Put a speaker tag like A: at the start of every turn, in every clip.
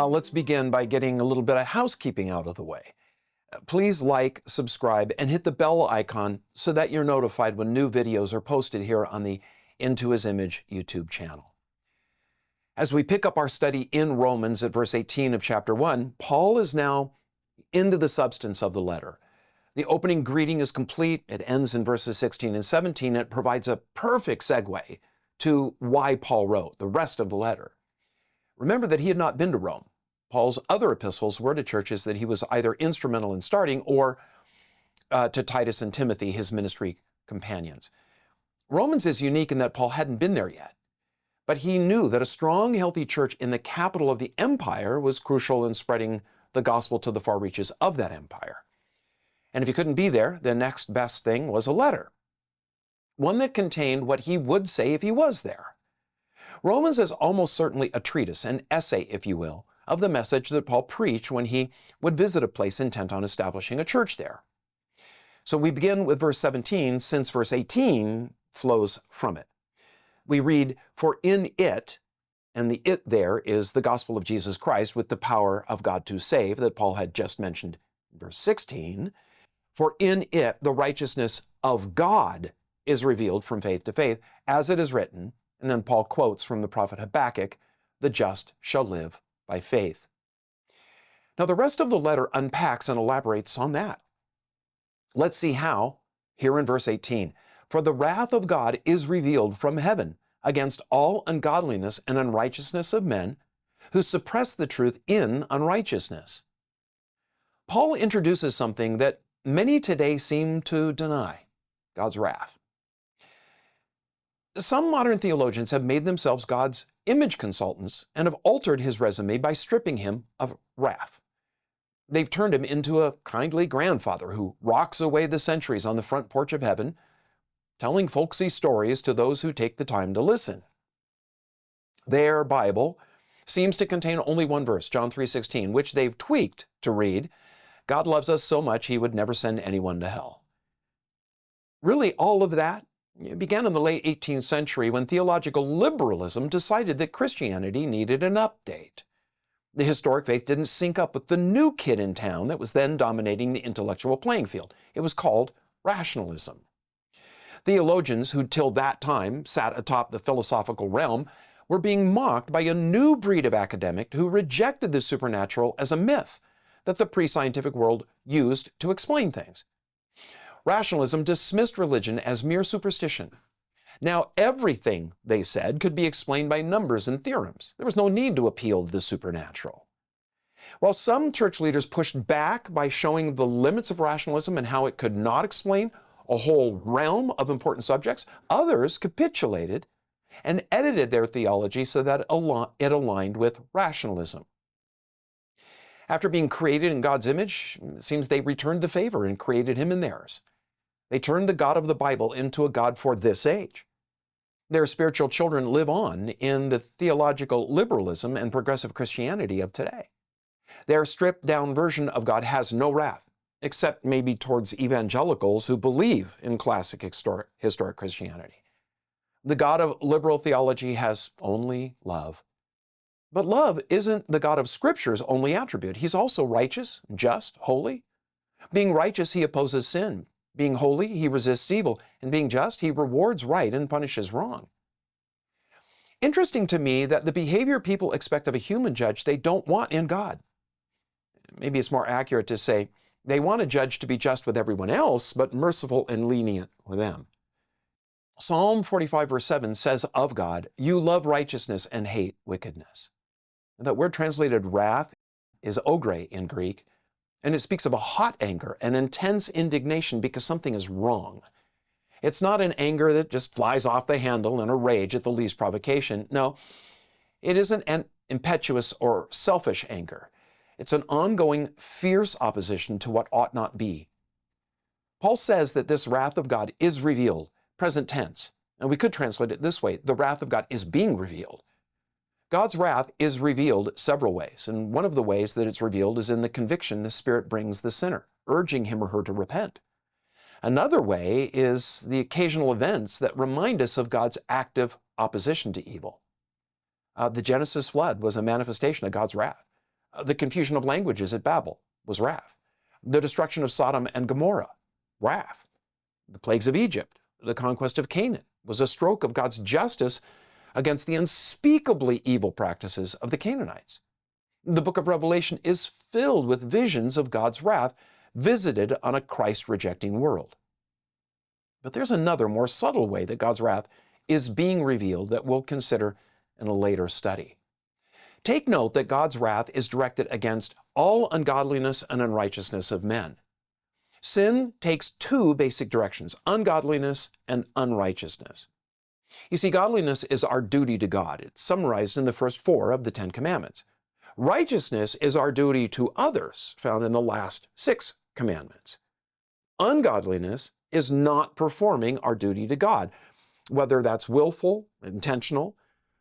A: Let's begin by getting a little bit of housekeeping out of the way. Please like, subscribe, and hit the bell icon so that you're notified when new videos are posted here on the Into His Image YouTube channel. As we pick up our study in Romans at verse 18 of chapter 1, Paul is now into the substance of the letter. The opening greeting is complete. It ends in verses 16 and 17. It provides a perfect segue to why Paul wrote the rest of the letter. Remember that he had not been to Rome. Paul's other epistles were to churches that he was either instrumental in starting or to Titus and Timothy, his ministry companions. Romans is unique in that Paul hadn't been there yet, but he knew that a strong, healthy church in the capital of the empire was crucial in spreading the gospel to the far reaches of that empire. And if he couldn't be there, the next best thing was a letter, one that contained what he would say if he was there. Romans is almost certainly a treatise, an essay, if you will, of the message that Paul preached when he would visit a place intent on establishing a church there. So we begin with verse 17, since verse 18 flows from it. We read, "For in it," and the "it" there is the gospel of Jesus Christ with the power of God to save that Paul had just mentioned in verse 16. "For in it the righteousness of God is revealed from faith to faith, as it is written," and then Paul quotes from the prophet Habakkuk, "The just shall live by faith." Now the rest of the letter unpacks and elaborates on that. Let's see how, here in verse 18. "For the wrath of God is revealed from heaven against all ungodliness and unrighteousness of men who suppress the truth in unrighteousness." Paul introduces something that many today seem to deny: God's wrath. Some modern theologians have made themselves God's image consultants and have altered his resume by stripping him of wrath. They've turned him into a kindly grandfather who rocks away the centuries on the front porch of heaven, telling folksy stories to those who take the time to listen. Their Bible seems to contain only one verse, John 3:16, which they've tweaked to read, "God loves us so much he would never send anyone to hell." Really, all of that began in the late 18th century when theological liberalism decided that Christianity needed an update. The historic faith didn't sync up with the new kid in town that was then dominating the intellectual playing field. It was called rationalism. Theologians who till that time sat atop the philosophical realm were being mocked by a new breed of academic who rejected the supernatural as a myth that the pre-scientific world used to explain things. Rationalism dismissed religion as mere superstition. Now everything, they said, could be explained by numbers and theorems. There was no need to appeal to the supernatural. While some church leaders pushed back by showing the limits of rationalism and how it could not explain a whole realm of important subjects, others capitulated and edited their theology so that it aligned with rationalism. After being created in God's image, it seems they returned the favor and created him in theirs. They turned the God of the Bible into a God for this age. Their spiritual children live on in the theological liberalism and progressive Christianity of today. Their stripped-down version of God has no wrath, except maybe towards evangelicals who believe in classic historic Christianity. The God of liberal theology has only love. But love isn't the God of Scripture's only attribute. He's also righteous, just, holy. Being righteous, he opposes sin. Being holy, he resists evil. And being just, he rewards right and punishes wrong. Interesting to me that the behavior people expect of a human judge they don't want in God. Maybe it's more accurate to say they want a judge to be just with everyone else, but merciful and lenient with them. Psalm 45 verse 7 says of God, "You love righteousness and hate wickedness." That word translated wrath is ogre in Greek, and it speaks of a hot anger, an intense indignation because something is wrong. It's not an anger that just flies off the handle in a rage at the least provocation. No, it isn't an impetuous or selfish anger. It's an ongoing, fierce opposition to what ought not be. Paul says that this wrath of God is revealed, present tense, and we could translate it this way: the wrath of God is being revealed. God's wrath is revealed several ways, and one of the ways that it's revealed is in the conviction the Spirit brings the sinner, urging him or her to repent. Another way is the occasional events that remind us of God's active opposition to evil. The Genesis flood was a manifestation of God's wrath. The confusion of languages at Babel was wrath. The destruction of Sodom and Gomorrah, wrath. The plagues of Egypt, the conquest of Canaan, was a stroke of God's justice against the unspeakably evil practices of the Canaanites. The book of Revelation is filled with visions of God's wrath visited on a Christ-rejecting world. But there's another, more subtle way that God's wrath is being revealed that we'll consider in a later study. Take note that God's wrath is directed against all ungodliness and unrighteousness of men. Sin takes two basic directions, ungodliness and unrighteousness. You see, godliness is our duty to God. It's summarized in the first four of the Ten Commandments. Righteousness is our duty to others, found in the last 6 commandments. Ungodliness is not performing our duty to God, whether that's willful, intentional,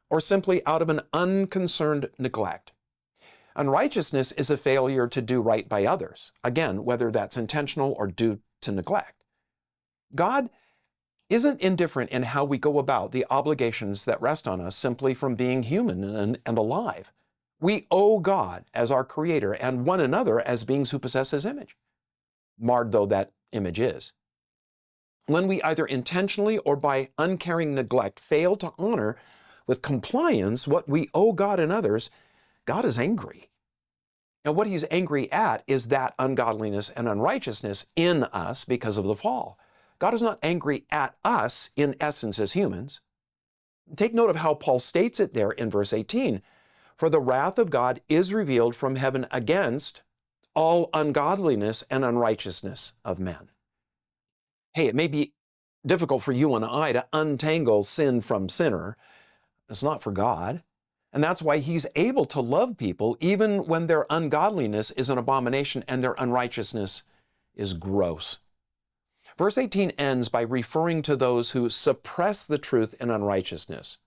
A: or simply out of an unconcerned neglect. Unrighteousness is a failure to do right by others, again, whether that's intentional or due to neglect. God isn't indifferent in how we go about the obligations that rest on us simply from being human and alive. We owe God as our Creator and one another as beings who possess His image, marred though that image is. When we either intentionally or by uncaring neglect fail to honor with compliance what we owe God and others, God is angry. Now, what He's angry at is that ungodliness and unrighteousness in us because of the fall. God is not angry at us in essence as humans. Take note of how Paul states it there in verse 18. For the wrath of God is revealed from heaven against all ungodliness and unrighteousness of men. Hey, it may be difficult for you and I to untangle sin from sinner. It's not for God. And that's why He's able to love people even when their ungodliness is an abomination and their unrighteousness is gross. Verse 18 ends by referring to those who suppress the truth in unrighteousness.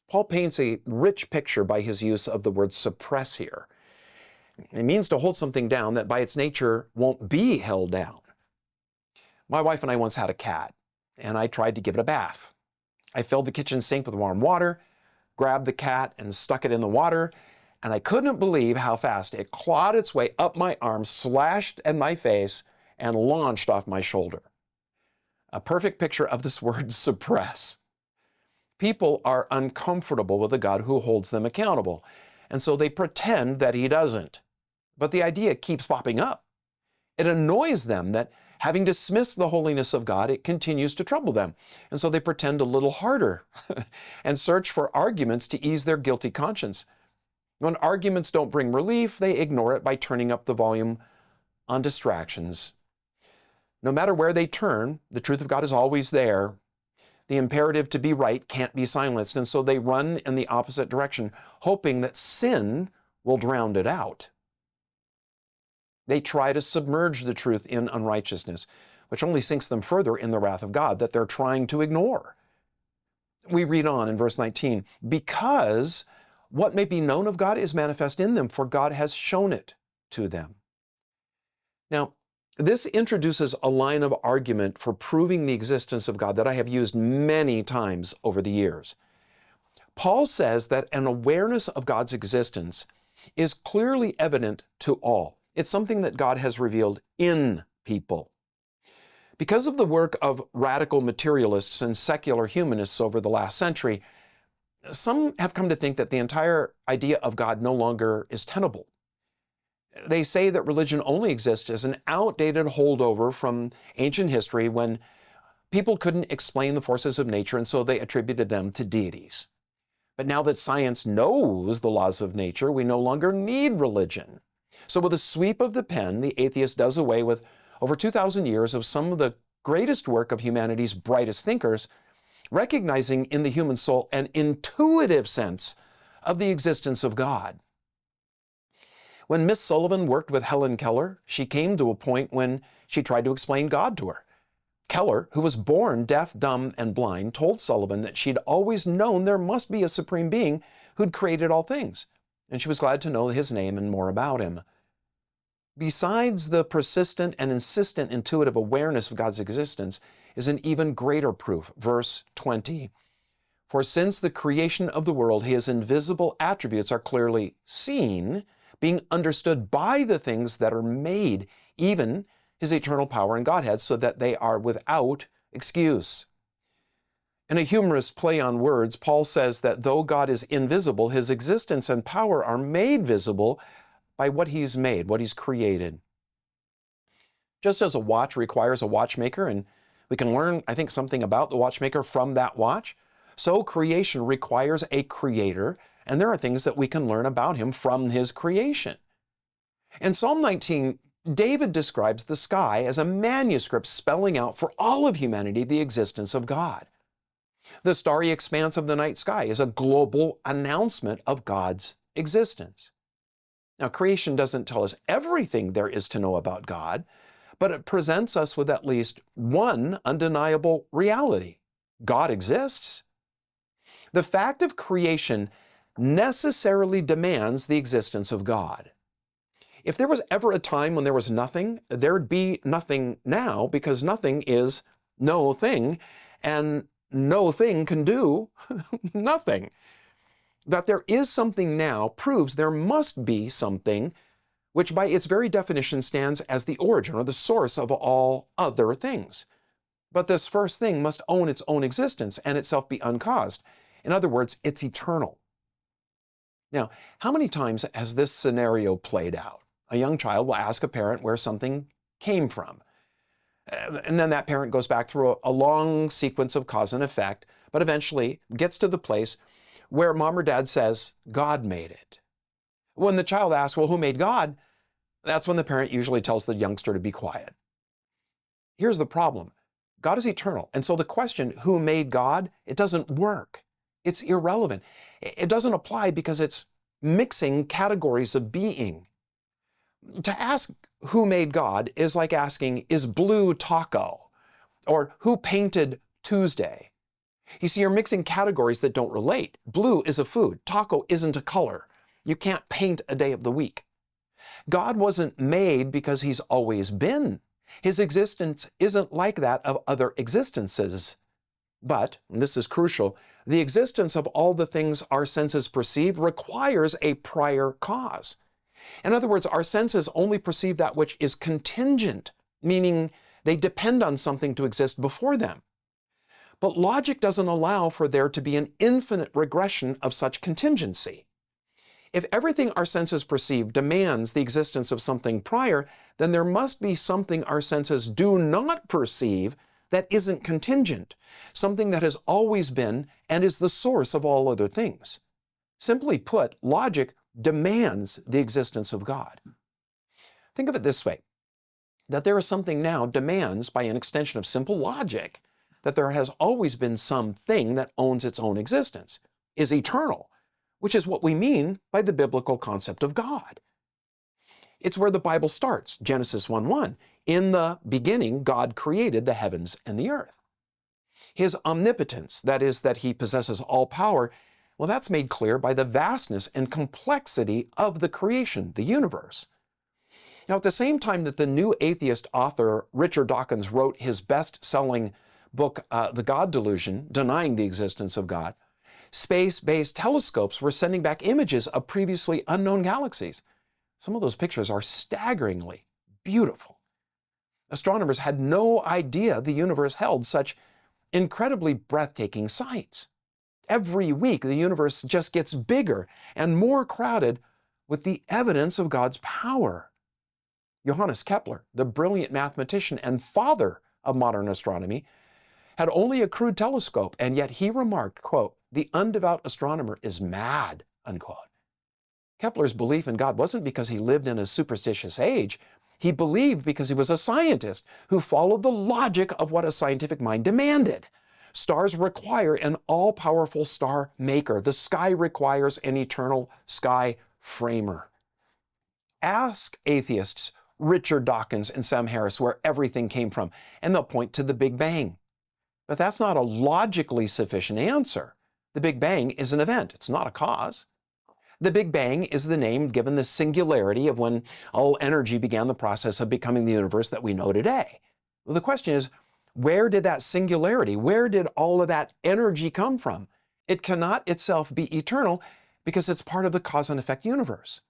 A: Paul paints a rich picture by his use of the word suppress here. It means to hold something down that by its nature won't be held down. My wife and I once had a cat, and I tried to give it a bath. I filled the kitchen sink with warm water, grabbed the cat and stuck it in the water, and I couldn't believe how fast it clawed its way up my arm, slashed at my face, and launched off my shoulder. A perfect picture of this word suppress. People are uncomfortable with a God who holds them accountable, and so they pretend that He doesn't. But the idea keeps popping up. It annoys them that having dismissed the holiness of God, it continues to trouble them. And so they pretend a little harder and search for arguments to ease their guilty conscience. When arguments don't bring relief, they ignore it by turning up the volume on distractions. No matter where they turn, the truth of God is always there. The imperative to be right can't be silenced, and so they run in the opposite direction, hoping that sin will drown it out. They try to submerge the truth in unrighteousness, which only sinks them further in the wrath of God that they're trying to ignore. We read on in verse 19, because what may be known of God is manifest in them, for God has shown it to them. Now, this introduces a line of argument for proving the existence of God that I have used many times over the years. Paul says that an awareness of God's existence is clearly evident to all. It's something that God has revealed in people. Because of the work of radical materialists and secular humanists over the last century, some have come to think that the entire idea of God no longer is tenable. They say that religion only exists as an outdated holdover from ancient history when people couldn't explain the forces of nature, and so they attributed them to deities. But now that science knows the laws of nature, we no longer need religion. So with a sweep of the pen, the atheist does away with over 2,000 years of some of the greatest work of humanity's brightest thinkers, recognizing in the human soul an intuitive sense of the existence of God. When Miss Sullivan worked with Helen Keller, she came to a point when she tried to explain God to her. Keller, who was born deaf, dumb, and blind, told Sullivan that she'd always known there must be a supreme being who'd created all things, and she was glad to know his name and more about him. Besides the persistent and insistent intuitive awareness of God's existence is an even greater proof. Verse 20, for since the creation of the world, His invisible attributes are clearly seen, being understood by the things that are made, even his eternal power and Godhead, so that they are without excuse. In a humorous play on words, Paul says that though God is invisible, his existence and power are made visible by what he's made, what he's created. Just as a watch requires a watchmaker, and we can learn, I think, something about the watchmaker from that watch, so creation requires a creator, and there are things that we can learn about him from his creation. In Psalm 19, David describes the sky as a manuscript spelling out for all of humanity the existence of God. The starry expanse of the night sky is a global announcement of God's existence. Now, creation doesn't tell us everything there is to know about God, but it presents us with at least one undeniable reality: God exists. The fact of creation necessarily demands the existence of God. If there was ever a time when there was nothing, there'd be nothing now, because nothing is no thing, and no thing can do nothing. That there is something now proves there must be something which by its very definition stands as the origin or the source of all other things. But this first thing must own its own existence and itself be uncaused. In other words, it's eternal. Now, how many times has this scenario played out? A young child will ask a parent where something came from. And then that parent goes back through a long sequence of cause and effect, but eventually gets to the place where mom or dad says, God made it. When the child asks, well, who made God? That's when the parent usually tells the youngster to be quiet. Here's the problem. God is eternal. And so the question, who made God? It doesn't work. It's irrelevant. It doesn't apply because it's mixing categories of being. To ask who made God is like asking, is blue taco? Or who painted Tuesday? You see, you're mixing categories that don't relate. Blue is a food. Taco isn't a color. You can't paint a day of the week. God wasn't made because he's always been. His existence isn't like that of other existences. But, and this is crucial, the existence of all the things our senses perceive requires a prior cause. In other words, our senses only perceive that which is contingent, meaning they depend on something to exist before them. But logic doesn't allow for there to be an infinite regression of such contingency. If everything our senses perceive demands the existence of something prior, then there must be something our senses do not perceive that isn't contingent, something that has always been and is the source of all other things. Simply put, logic demands the existence of God. Think of it this way, that there is something now demands, by an extension of simple logic, that there has always been something that owns its own existence, is eternal, which is what we mean by the biblical concept of God. It's where the Bible starts, Genesis 1:1. In the beginning, God created the heavens and the earth. His omnipotence, that is, that he possesses all power, well, that's made clear by the vastness and complexity of the creation, the universe. Now, at the same time that the new atheist author Richard Dawkins wrote his best-selling book, The God Delusion, denying the existence of God, space-based telescopes were sending back images of previously unknown galaxies. Some of those pictures are staggeringly beautiful. Astronomers had no idea the universe held such incredibly breathtaking sights. Every week, the universe just gets bigger and more crowded with the evidence of God's power. Johannes Kepler, the brilliant mathematician and father of modern astronomy, had only a crude telescope, and yet he remarked, quote, "The undevout astronomer is mad," unquote. Kepler's belief in God wasn't because he lived in a superstitious age. He believed because he was a scientist who followed the logic of what a scientific mind demanded. Stars require an all-powerful star maker. The sky requires an eternal sky framer. Ask atheists Richard Dawkins and Sam Harris where everything came from, and they'll point to the Big Bang. But that's not a logically sufficient answer. The Big Bang is an event. It's not a cause. The Big Bang is the name given the singularity of when all energy began the process of becoming the universe that we know today. Well, the question is, where did that singularity, where did all of that energy come from? It cannot itself be eternal because it's part of the cause and effect universe.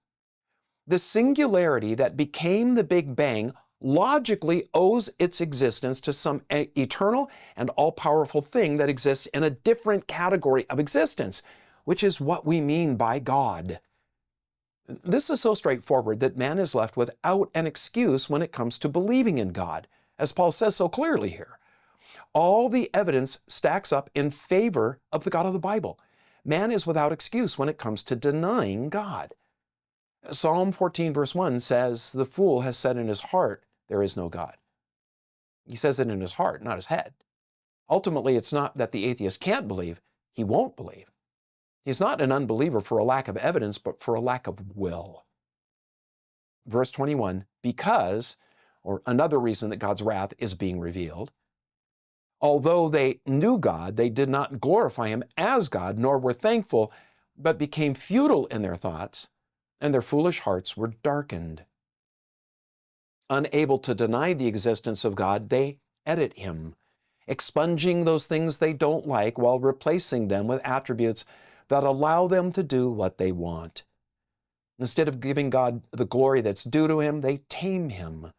A: The singularity that became the Big Bang logically owes its existence to some eternal and all-powerful thing that exists in a different category of existence, which is what we mean by God. This is so straightforward that man is left without an excuse when it comes to believing in God, as Paul says so clearly here. All the evidence stacks up in favor of the God of the Bible. Man is without excuse when it comes to denying God. Psalm 14 verse 1 says, "The fool has said in his heart, there is no God." He says it in his heart, not his head. Ultimately, it's not that the atheist can't believe, he won't believe. He's not an unbeliever for a lack of evidence, but for a lack of will. Verse 21, because, or another reason that God's wrath is being revealed, although they knew God, they did not glorify him as God, nor were thankful, but became futile in their thoughts, and their foolish hearts were darkened. Unable to deny the existence of God, they edit him, expunging those things they don't like while replacing them with attributes that allow them to do what they want. Instead of giving God the glory that's due to him, they tame him,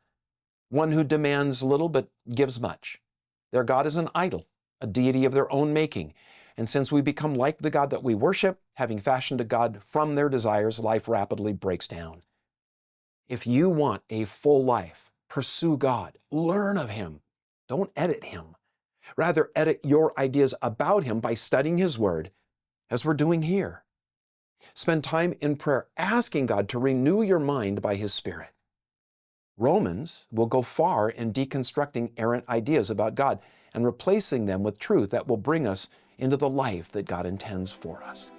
A: one who demands little but gives much. Their God is an idol, a deity of their own making. And since we become like the God that we worship, having fashioned a God from their desires, life rapidly breaks down. If you want a full life, pursue God, learn of him. Don't edit him. Rather, edit your ideas about him by studying his word, as we're doing here. Spend time in prayer asking God to renew your mind by his Spirit. Romans will go far in deconstructing errant ideas about God and replacing them with truth that will bring us into the life that God intends for us.